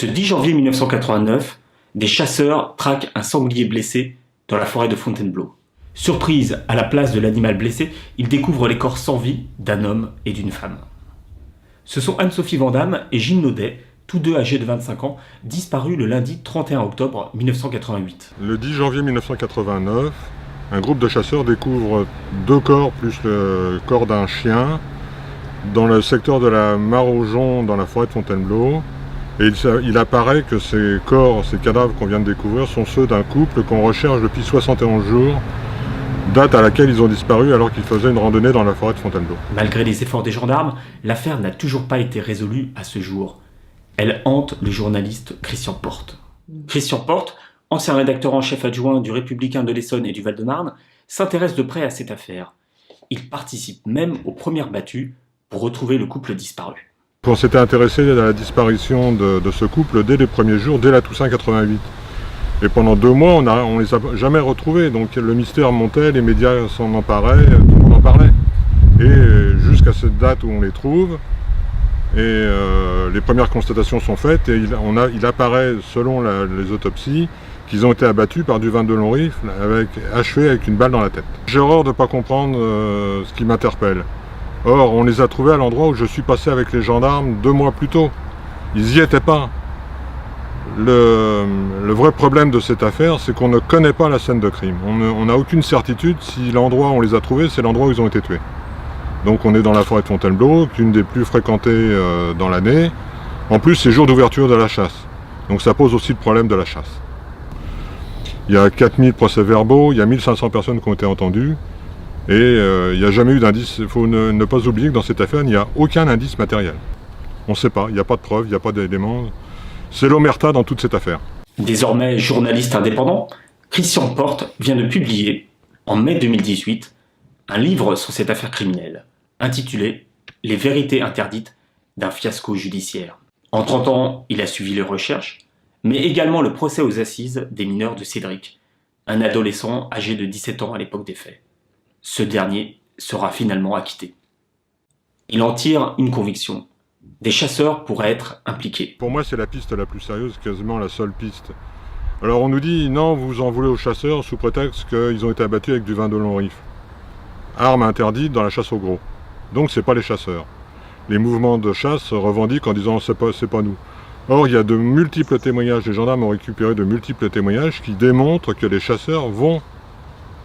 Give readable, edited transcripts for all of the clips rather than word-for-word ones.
Ce 10 janvier 1989, des chasseurs traquent un sanglier blessé dans la forêt de Fontainebleau. Surprise, à la place de l'animal blessé, ils découvrent les corps sans vie d'un homme et d'une femme. Ce sont Anne-Sophie Vandamme et Gilles Naudet, tous deux âgés de 25 ans, disparus le lundi 31 octobre 1988. Le 10 janvier 1989, un groupe de chasseurs découvre 2 corps plus le corps d'un chien dans le secteur de la Mare-aux-Joncs dans la forêt de Fontainebleau. Et il apparaît que ces corps, ces cadavres qu'on vient de découvrir sont ceux d'un couple qu'on recherche depuis 71 jours, date à laquelle ils ont disparu alors qu'ils faisaient une randonnée dans la forêt de Fontainebleau. Malgré les efforts des gendarmes, l'affaire n'a toujours pas été résolue à ce jour. Elle hante le journaliste Christian Porte. Christian Porte, ancien rédacteur en chef adjoint du Républicain de l'Essonne et du Val-de-Marne, s'intéresse de près à cette affaire. Il participe même aux premières battues pour retrouver le couple disparu. On s'était intéressé à la disparition de ce couple dès les premiers jours, dès la Toussaint 88. Et pendant 2 mois, on ne les a jamais retrouvés. Donc le mystère montait, les médias s'en emparaient, tout le monde en parlait. Et jusqu'à cette date où on les trouve, et les premières constatations sont faites, et il apparaît, selon les autopsies, qu'ils ont été abattus par du vin de long rifle, achevé avec une balle dans la tête. J'ai horreur de ne pas comprendre ce qui m'interpelle. Or, on les a trouvés à l'endroit où je suis passé avec les gendarmes 2 mois plus tôt. Ils n'y étaient pas. Le vrai problème de cette affaire, c'est qu'on ne connaît pas la scène de crime. On n'a aucune certitude si l'endroit où on les a trouvés, c'est l'endroit où ils ont été tués. Donc on est dans la forêt de Fontainebleau, une des plus fréquentées dans l'année. En plus, c'est jour d'ouverture de la chasse. Donc ça pose aussi le problème de la chasse. Il y a 4000 procès-verbaux, il y a 1500 personnes qui ont été entendues. Et il n'y a jamais eu d'indice. Il faut ne pas oublier que dans cette affaire, il n'y a aucun indice matériel. On ne sait pas, il n'y a pas de preuves, il n'y a pas d'éléments. C'est l'omerta dans toute cette affaire. Désormais journaliste indépendant, Christian Porte vient de publier, en mai 2018, un livre sur cette affaire criminelle, intitulé « Les vérités interdites d'un fiasco judiciaire ». En 30 ans, il a suivi les recherches, mais également le procès aux assises des mineurs de Cédric, un adolescent âgé de 17 ans à l'époque des faits. Ce dernier sera finalement acquitté. Il en tire une conviction. Des chasseurs pourraient être impliqués. Pour moi, c'est la piste la plus sérieuse, quasiment la seule piste. Alors on nous dit, non, vous en voulez aux chasseurs sous prétexte qu'ils ont été abattus avec du vin de long rifle. Arme interdite dans la chasse au gros. Donc c'est pas les chasseurs. Les mouvements de chasse revendiquent en disant, c'est pas nous. Or, il y a de multiples témoignages, les gendarmes ont récupéré de multiples témoignages qui démontrent que les chasseurs vont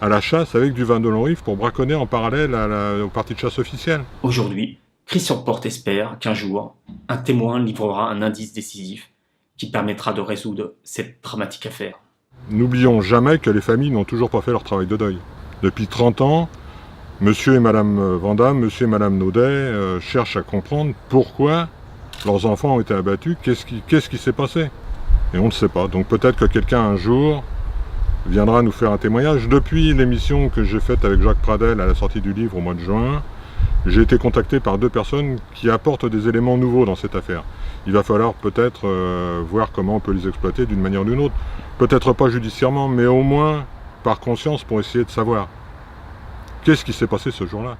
à la chasse avec du vin de long rifle pour braconner en parallèle aux parties de chasse officielles. Aujourd'hui, Christian Porte espère qu'un jour, un témoin livrera un indice décisif qui permettra de résoudre cette dramatique affaire. N'oublions jamais que les familles n'ont toujours pas fait leur travail de deuil. Depuis 30 ans, monsieur et madame Vandamme, monsieur et madame Naudet cherchent à comprendre pourquoi leurs enfants ont été abattus, qu'est-ce qui s'est passé. Et on ne sait pas. Donc peut-être que quelqu'un un jour viendra nous faire un témoignage. Depuis l'émission que j'ai faite avec Jacques Pradel à la sortie du livre au mois de juin, j'ai été contacté par 2 personnes qui apportent des éléments nouveaux dans cette affaire. Il va falloir peut-être voir comment on peut les exploiter d'une manière ou d'une autre. Peut-être pas judiciairement, mais au moins par conscience pour essayer de savoir qu'est-ce qui s'est passé ce jour-là.